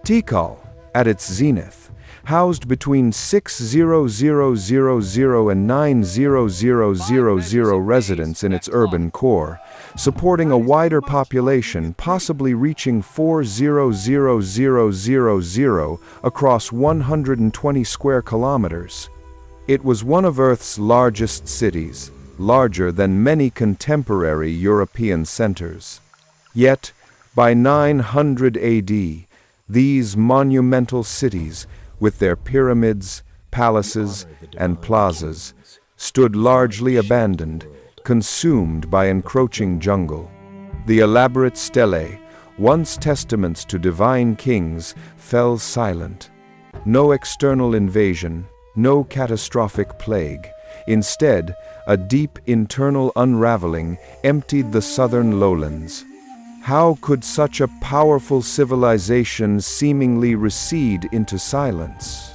Tikal, at its zenith, housed between 60000 and 90000 residents in its urban core, supporting a wider population possibly reaching 400,000 across 120 square kilometers. It was one of Earth's largest cities, larger than many contemporary European centers. Yet, by 900 AD, these monumental cities, with their pyramids, palaces, and plazas, stood largely abandoned, consumed by encroaching jungle. The elaborate stelae, once testaments to divine kings, fell silent. No external invasion, no catastrophic plague. Instead, a deep internal unraveling emptied the southern lowlands. How could such a powerful civilization seemingly recede into silence?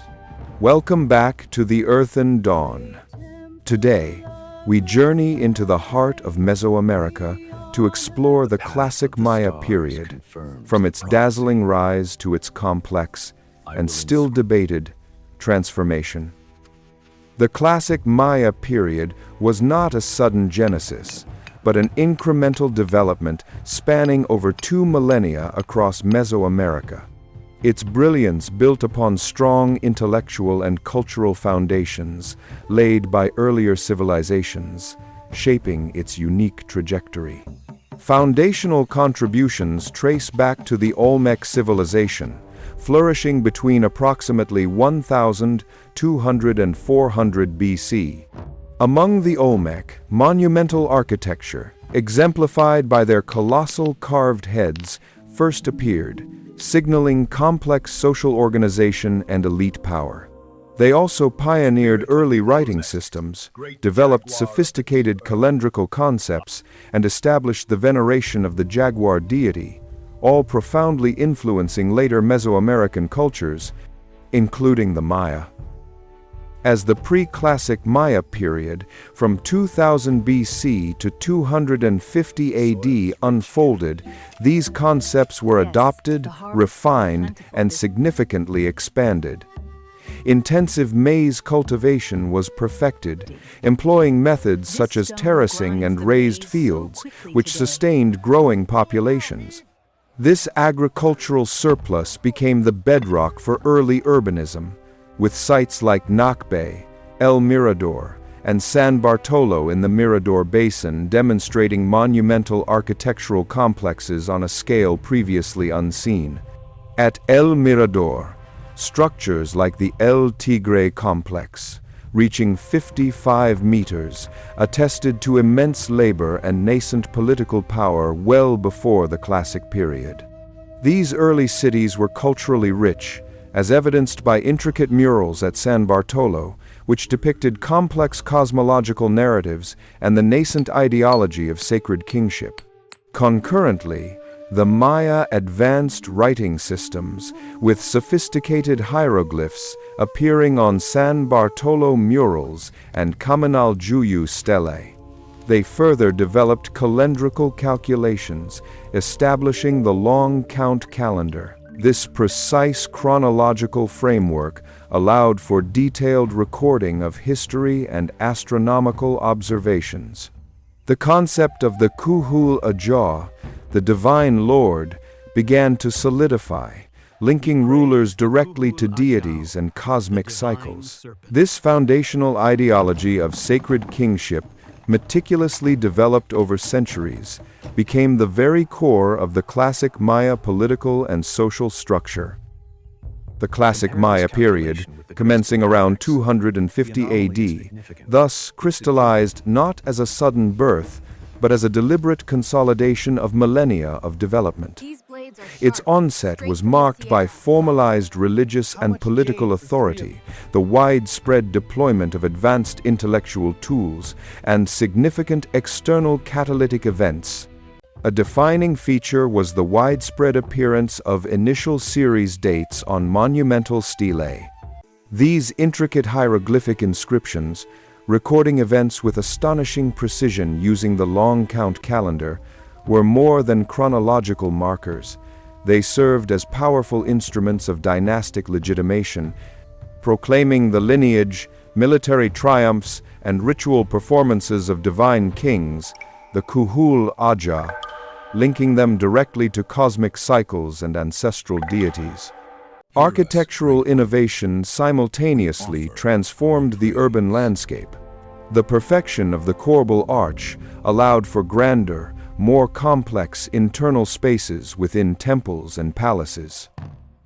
Welcome back to the Earthen Dawn. Today, we journey into the heart of Mesoamerica to explore the classic Maya period, from its dazzling rise to its complex and still debated transformation. The classic Maya period was not a sudden genesis, but an incremental development spanning over 2 millennia across Mesoamerica. Its brilliance built upon strong intellectual and cultural foundations laid by earlier civilizations, shaping its unique trajectory. Foundational contributions trace back to the Olmec civilization, flourishing between approximately 1200 and 400 BC. Among the Olmec, monumental architecture, exemplified by their colossal carved heads, first appeared, signaling complex social organization and elite power. They also pioneered early writing systems, developed sophisticated calendrical concepts, and established the veneration of the jaguar deity, all profoundly influencing later Mesoamerican cultures, including the Maya. As the pre-classic Maya period, from 2000 BC to 250 AD unfolded, these concepts were adopted, refined, and significantly expanded. Intensive maize cultivation was perfected, employing methods such as terracing and raised fields, which sustained growing populations. This agricultural surplus became the bedrock for early urbanism, with sites like Nakbe, El Mirador, and San Bartolo in the Mirador Basin demonstrating monumental architectural complexes on a scale previously unseen. At El Mirador, structures like the El Tigre complex, reaching 55 meters, attested to immense labor and nascent political power well before the classic period. These early cities were culturally rich, as evidenced by intricate murals at San Bartolo, which depicted complex cosmological narratives and the nascent ideology of sacred kingship. Concurrently, the Maya advanced writing systems, with sophisticated hieroglyphs appearing on San Bartolo murals and Kaminaljuyu stelae. They further developed calendrical calculations, establishing the long count calendar. This precise chronological framework allowed for detailed recording of history and astronomical observations. The concept of the Kuhul Ajah, the divine lord, began to solidify, linking rulers directly to deities and cosmic cycles. This foundational ideology of sacred kingship, meticulously developed over centuries, became the very core of the classic Maya political and social structure. The classic Maya period, commencing around 250 AD, thus crystallized not as a sudden birth, but as a deliberate consolidation of millennia of development. Its onset was marked by formalized religious and political authority, the widespread deployment of advanced intellectual tools, and significant external catalytic events. A defining feature was the widespread appearance of initial series dates on monumental stelae. These intricate hieroglyphic inscriptions, recording events with astonishing precision using the long count calendar, were more than chronological markers. They served as powerful instruments of dynastic legitimation, proclaiming the lineage, military triumphs, and ritual performances of divine kings, the Kuhul Aja, linking them directly to cosmic cycles and ancestral deities. Architectural innovation simultaneously transformed the urban landscape. The perfection of the corbel arch allowed for grander, more complex internal spaces within temples and palaces.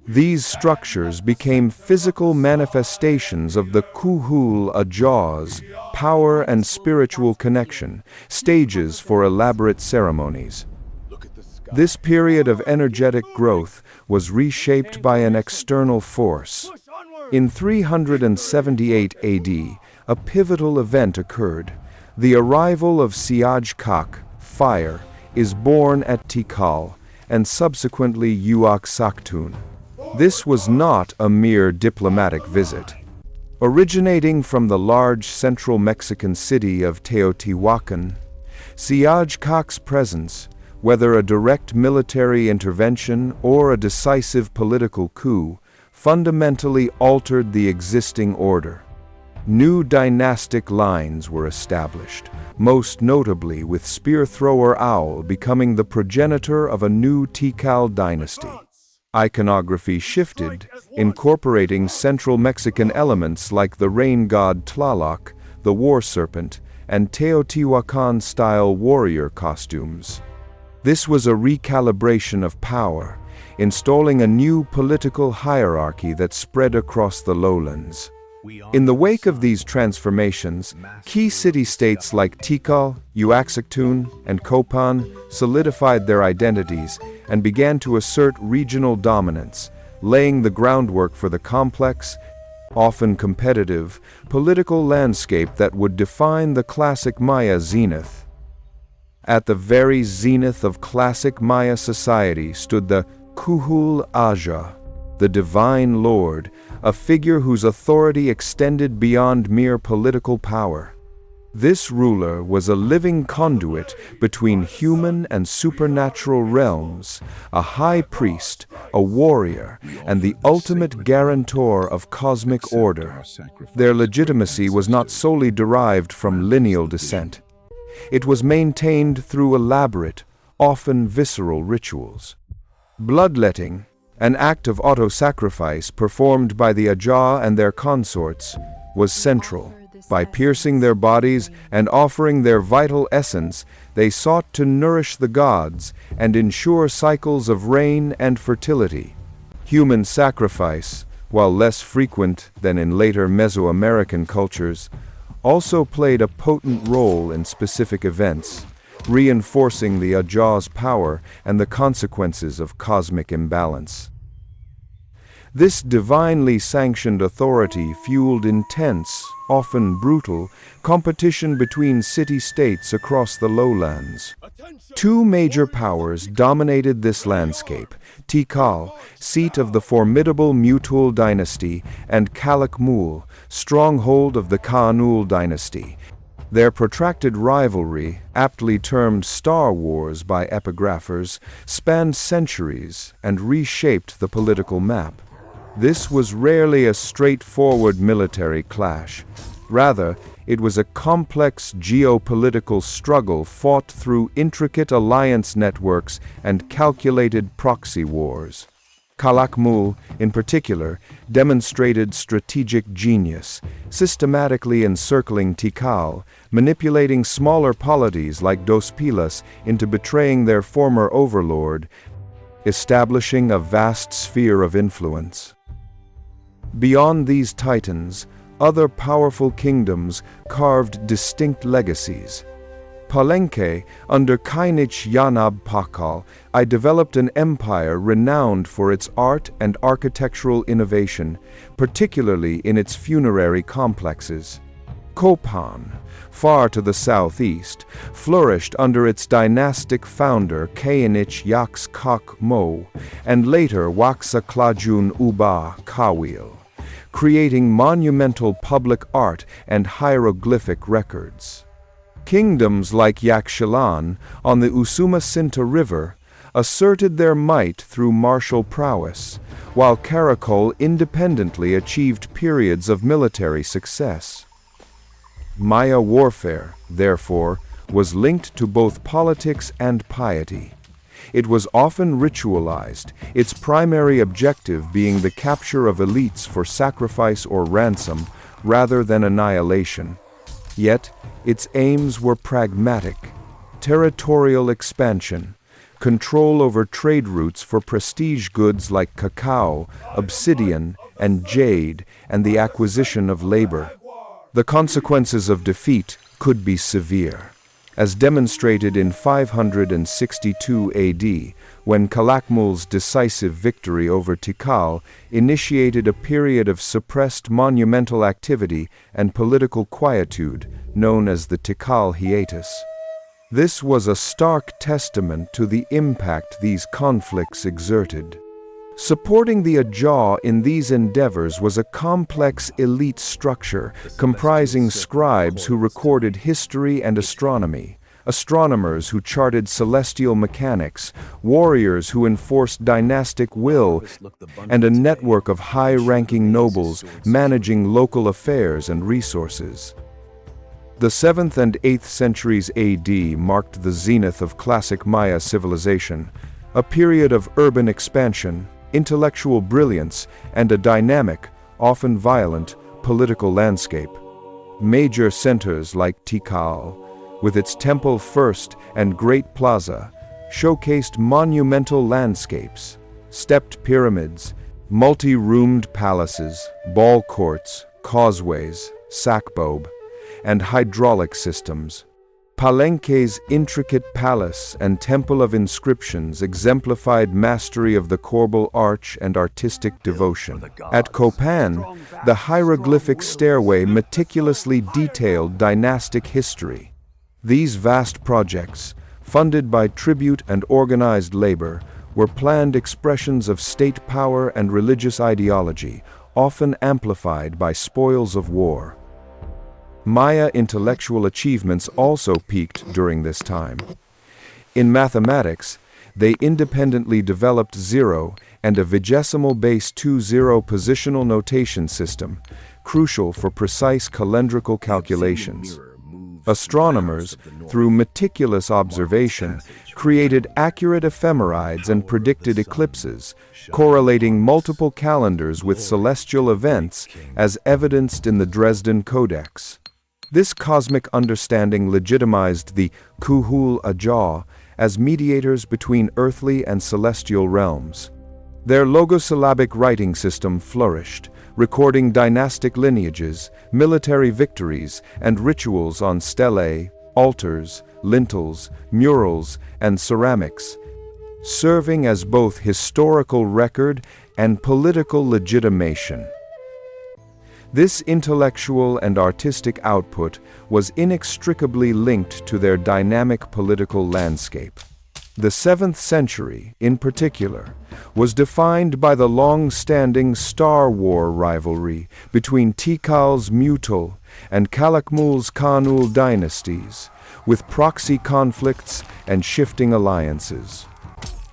These structures became physical manifestations of the Kuhul Aja's power and spiritual connection, stages for elaborate ceremonies. This period of energetic growth was reshaped by an external force. In 378 AD, a pivotal event occurred. The arrival of Siaj Kak, fire, is born at Tikal, and subsequently Uak Saktun. This was not a mere diplomatic visit. Originating from the large central Mexican city of Teotihuacan, Siaj Kak's presence, whether a direct military intervention or a decisive political coup, fundamentally altered the existing order. New dynastic lines were established, most notably with spear-thrower Owl becoming the progenitor of a new Tikal dynasty. Iconography shifted, incorporating central Mexican elements like the rain god Tlaloc, the war serpent, and Teotihuacan-style warrior costumes. This was a recalibration of power, installing a new political hierarchy that spread across the lowlands. In the wake of these transformations, key city-states like Tikal, Uaxactun, and Copan solidified their identities and began to assert regional dominance, laying the groundwork for the complex, often competitive, political landscape that would define the classic Maya zenith. At the very zenith of classic Maya society stood the Kuhul Aja, the Divine Lord, a figure whose authority extended beyond mere political power. This ruler was a living conduit between human and supernatural realms, a high priest, a warrior, and the ultimate guarantor of cosmic order. Their legitimacy was not solely derived from lineal descent. It was maintained through elaborate, often visceral rituals. Bloodletting, an act of auto-sacrifice performed by the Aja and their consorts, was central. By piercing their bodies and offering their vital essence, they sought to nourish the gods and ensure cycles of rain and fertility. Human sacrifice, while less frequent than in later Mesoamerican cultures, also played a potent role in specific events, reinforcing the Aja's power and the consequences of cosmic imbalance. This divinely sanctioned authority fueled intense, often brutal, competition between city-states across the lowlands. Two major powers dominated this landscape: Tikal, seat of the formidable Mutul dynasty, and Calakmul, stronghold of the Ka'anul dynasty. Their protracted rivalry, aptly termed Star Wars by epigraphers, spanned centuries and reshaped the political map. This was rarely a straightforward military clash. Rather, it was a complex geopolitical struggle fought through intricate alliance networks and calculated proxy wars. Calakmul, in particular, demonstrated strategic genius, systematically encircling Tikal, manipulating smaller polities like Dos Pilas into betraying their former overlord, establishing a vast sphere of influence. Beyond these titans, other powerful kingdoms carved distinct legacies. Palenque, under Kainich Yanab Pakal, I developed an empire renowned for its art and architectural innovation, particularly in its funerary complexes. Copan, far to the southeast, flourished under its dynastic founder Kainich Yaks Kak Mo, and later Waksa Klajun Uba Kawil, creating monumental public art and hieroglyphic records. Kingdoms like Yaxchilan, on the Usumacinta River, asserted their might through martial prowess, while Karakol independently achieved periods of military success. Maya warfare, therefore, was linked to both politics and piety. It was often ritualized, its primary objective being the capture of elites for sacrifice or ransom, rather than annihilation. Yet, its aims were pragmatic: territorial expansion, control over trade routes for prestige goods like cacao, obsidian, and jade, and the acquisition of labor. The consequences of defeat could be severe, as demonstrated in 562 AD, when Calakmul's decisive victory over Tikal initiated a period of suppressed monumental activity and political quietude, known as the Tikal hiatus. This was a stark testament to the impact these conflicts exerted. Supporting the Ajah in these endeavors was a complex elite structure comprising scribes who recorded history and astronomy, astronomers who charted celestial mechanics, warriors who enforced dynastic will, and a network of high-ranking nobles managing local affairs and resources. The 7th and 8th centuries AD marked the zenith of classic Maya civilization, a period of urban expansion, intellectual brilliance, and a dynamic, often violent, political landscape. Major centers like Tikal, with its Temple First and Great Plaza, showcased monumental landscapes, stepped pyramids, multi-roomed palaces, ball courts, causeways, sakbob, and hydraulic systems. Palenque's intricate palace and temple of inscriptions exemplified mastery of the corbel arch and artistic devotion. At Copan, the hieroglyphic stairway meticulously detailed dynastic history. These vast projects, funded by tribute and organized labor, were planned expressions of state power and religious ideology, often amplified by spoils of war. Maya intellectual achievements also peaked during this time. In mathematics, they independently developed zero and a vigesimal-base 2-0 positional notation system, crucial for precise calendrical calculations. Astronomers, through meticulous observation, created accurate ephemerides and predicted eclipses, correlating multiple calendars with celestial events as evidenced in the Dresden Codex. This cosmic understanding legitimized the Kuhul Ajah as mediators between earthly and celestial realms. Their logosyllabic writing system flourished, recording dynastic lineages, military victories, and rituals on stelae, altars, lintels, murals, and ceramics, serving as both historical record and political legitimation. This intellectual and artistic output was inextricably linked to their dynamic political landscape. The 7th century, in particular, was defined by the long-standing Star War rivalry between Tikal's Mutal and Calakmul's Kanul dynasties, with proxy conflicts and shifting alliances.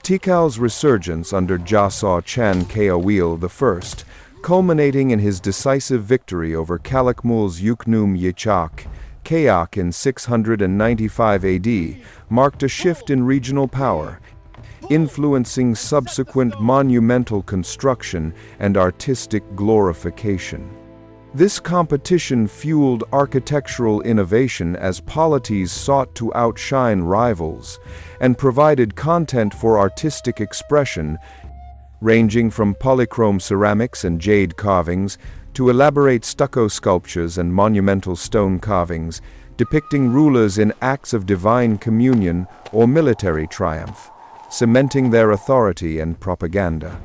Tikal's resurgence under Jasaw Chan Kaawil I, culminating in his decisive victory over Calakmul's Yuknum Yichak, Kayak in 695 AD, marked a shift in regional power, influencing subsequent monumental construction and artistic glorification. This competition fueled architectural innovation as polities sought to outshine rivals, and provided content for artistic expression, ranging from polychrome ceramics and jade carvings to elaborate stucco sculptures and monumental stone carvings, depicting rulers in acts of divine communion or military triumph, cementing their authority and propaganda.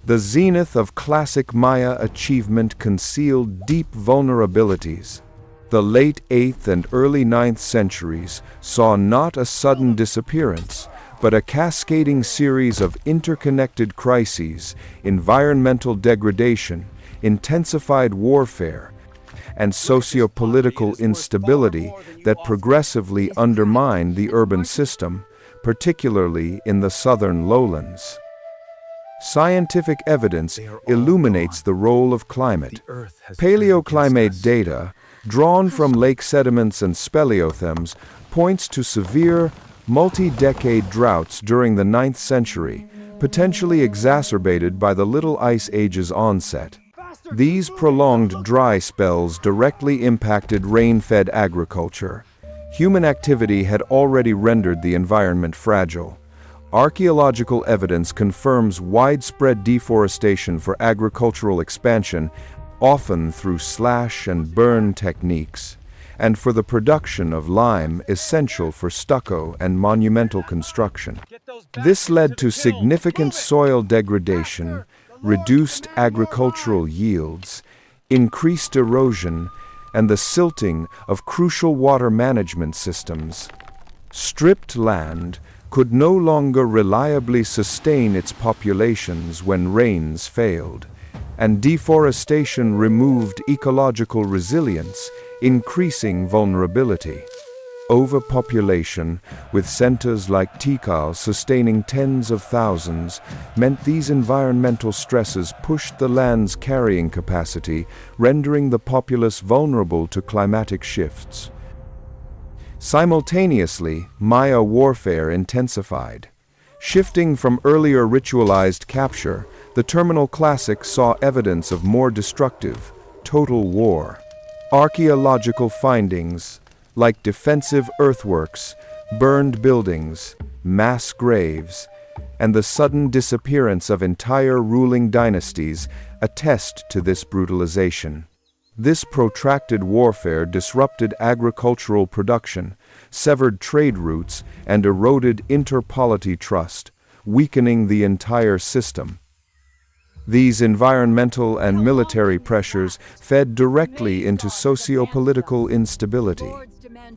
The zenith of classic Maya achievement concealed deep vulnerabilities. The late 8th and early 9th centuries saw not a sudden disappearance, but a cascading series of interconnected crises, environmental degradation, intensified warfare, and socio-political instability that progressively undermined the urban system, particularly in the southern lowlands. Scientific evidence illuminates the role of climate. Paleoclimate data, drawn from lake sediments and speleothems, points to severe, multi-decade droughts during the 9th century, potentially exacerbated by the Little Ice Age's onset. These prolonged dry spells directly impacted rain-fed agriculture. Human activity had already rendered the environment fragile. Archaeological evidence confirms widespread deforestation for agricultural expansion, often through slash and burn techniques, and for the production of lime essential for stucco and monumental construction. This led to significant soil degradation, reduced agricultural yields, increased erosion, and the silting of crucial water management systems. Stripped land could no longer reliably sustain its populations when rains failed, and deforestation removed ecological resilience, increasing vulnerability. Overpopulation, with centers like Tikal sustaining tens of thousands, meant these environmental stresses pushed the land's carrying capacity, rendering the populace vulnerable to climatic shifts. Simultaneously, Maya warfare intensified. Shifting from earlier ritualized capture, the Terminal Classic saw evidence of more destructive, total war. Archaeological findings, like defensive earthworks, burned buildings, mass graves, and the sudden disappearance of entire ruling dynasties, attest to this brutalization. This protracted warfare disrupted agricultural production, severed trade routes, and eroded interpolity trust, weakening the entire system. These environmental and military pressures fed directly into socio-political instability.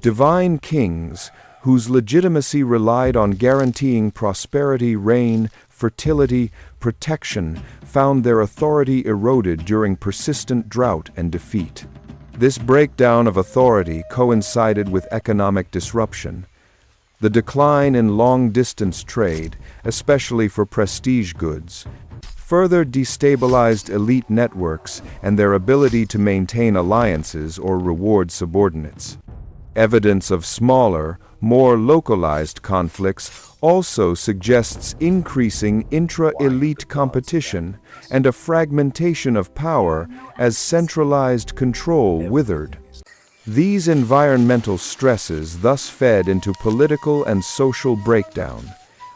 Divine kings, whose legitimacy relied on guaranteeing prosperity, rain, fertility, protection, found their authority eroded during persistent drought and defeat. This breakdown of authority coincided with economic disruption. The decline in long-distance trade, especially for prestige goods, further destabilized elite networks and their ability to maintain alliances or reward subordinates. Evidence of smaller, more localized conflicts also suggests increasing intra-elite competition and a fragmentation of power as centralized control withered. These environmental stresses thus fed into political and social breakdown,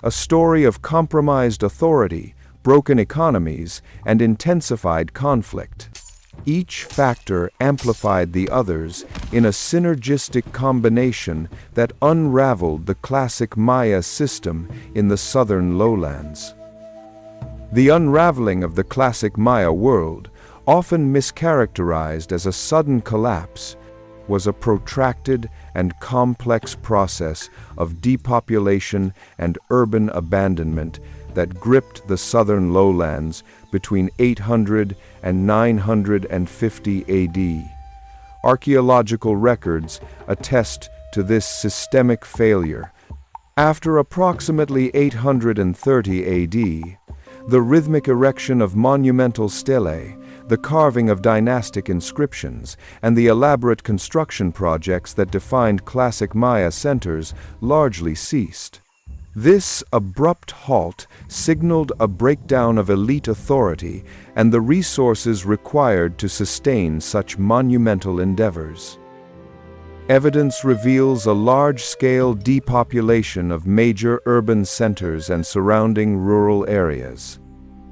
a story of compromised authority, broken economies, and intensified conflict. Each factor amplified the others in a synergistic combination that unraveled the classic Maya system in the southern lowlands. The unraveling of the classic Maya world, often mischaracterized as a sudden collapse, was a protracted and complex process of depopulation and urban abandonment that gripped the southern lowlands between 800 and 950 AD. Archaeological records attest to this systemic failure. After approximately 830 AD, the rhythmic erection of monumental stelae, the carving of dynastic inscriptions, and the elaborate construction projects that defined classic Maya centers largely ceased. This abrupt halt signaled a breakdown of elite authority and the resources required to sustain such monumental endeavors. Evidence reveals a large-scale depopulation of major urban centers and surrounding rural areas.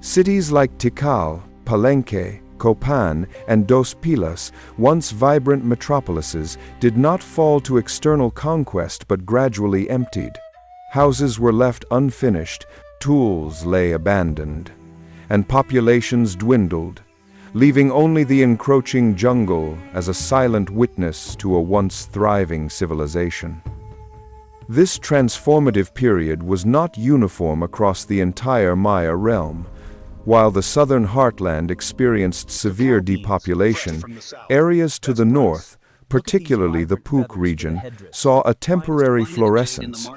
Cities like Tikal, Palenque, Copan, and Dos Pilas, once vibrant metropolises, did not fall to external conquest but gradually emptied. Houses were left unfinished, tools lay abandoned, and populations dwindled, leaving only the encroaching jungle as a silent witness to a once thriving civilization. This transformative period was not uniform across the entire Maya realm. While the southern heartland experienced severe depopulation, areas to the north, particularly the Puk region, saw a temporary florescence.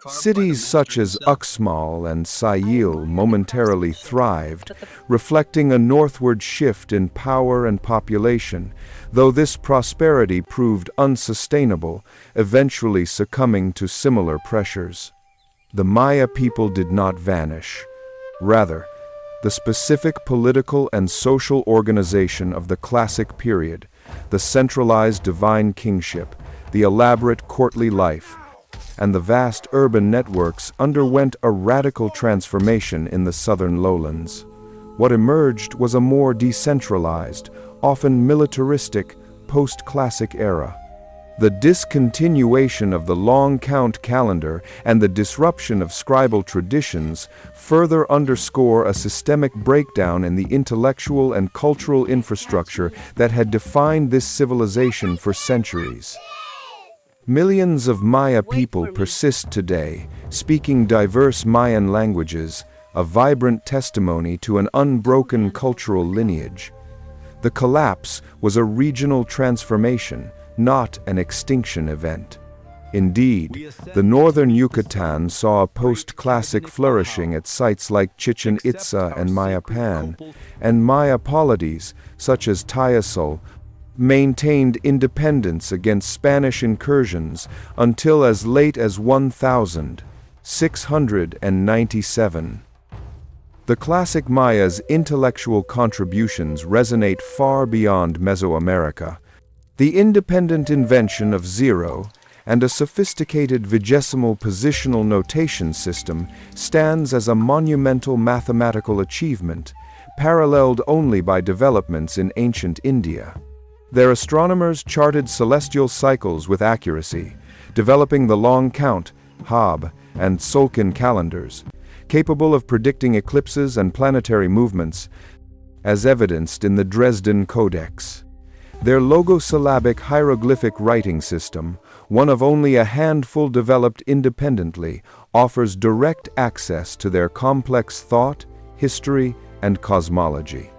Cities such as Uxmal and Sayil momentarily thrived, reflecting a northward shift in power and population, though this prosperity proved unsustainable, eventually succumbing to similar pressures. The Maya people did not vanish. Rather, the specific political and social organization of the classic period, the centralized divine kingship, the elaborate courtly life, and the vast urban networks underwent a radical transformation in the southern lowlands. What emerged was a more decentralized, often militaristic, post-classic era. The discontinuation of the long count calendar and the disruption of scribal traditions further underscore a systemic breakdown in the intellectual and cultural infrastructure that had defined this civilization for centuries. Millions of Maya people persist today, speaking diverse Mayan languages, a vibrant testimony to an unbroken cultural lineage. The collapse was a regional transformation, not an extinction event. Indeed, the northern Yucatan saw a post-classic flourishing at sites like Chichen Itza and Mayapan, and Maya polities, such as Tayasol, maintained independence against Spanish incursions until as late as 1697. The classic Maya's intellectual contributions resonate far beyond Mesoamerica. The independent invention of zero and a sophisticated vigesimal positional notation system stands as a monumental mathematical achievement, paralleled only by developments in ancient India. Their astronomers charted celestial cycles with accuracy, developing the long count, Hab, and Solkin calendars, capable of predicting eclipses and planetary movements, as evidenced in the Dresden Codex. Their logosyllabic hieroglyphic writing system, one of only a handful developed independently, offers direct access to their complex thought, history, and cosmology.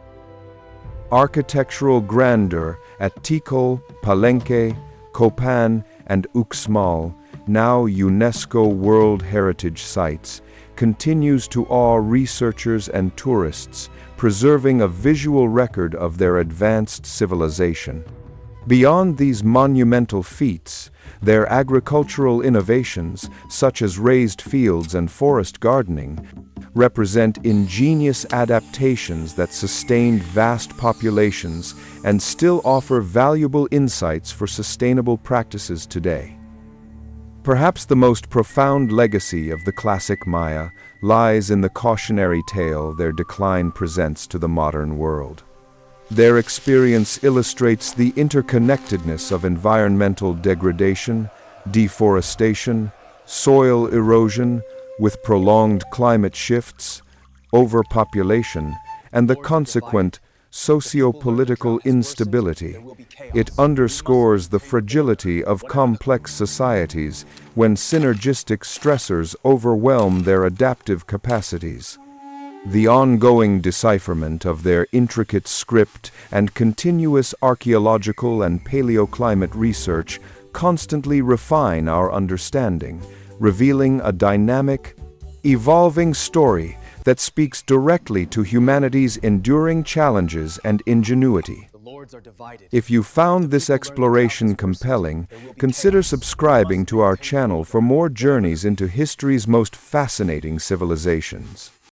Architectural grandeur at Tikal, Palenque, Copan, and Uxmal, now UNESCO World Heritage Sites, continues to awe researchers and tourists, preserving a visual record of their advanced civilization. Beyond these monumental feats, their agricultural innovations, such as raised fields and forest gardening, represent ingenious adaptations that sustained vast populations and still offer valuable insights for sustainable practices today. Perhaps the most profound legacy of the classic Maya lies in the cautionary tale their decline presents to the modern world. Their experience illustrates the interconnectedness of environmental degradation, deforestation, soil erosion, with prolonged climate shifts, overpopulation, and the consequent socio-political instability. It underscores the fragility of complex societies when synergistic stressors overwhelm their adaptive capacities. The ongoing decipherment of their intricate script and continuous archaeological and paleoclimate research constantly refine our understanding, revealing a dynamic, evolving story that speaks directly to humanity's enduring challenges and ingenuity. If you found this exploration compelling, consider subscribing to our channel for more journeys into history's most fascinating civilizations.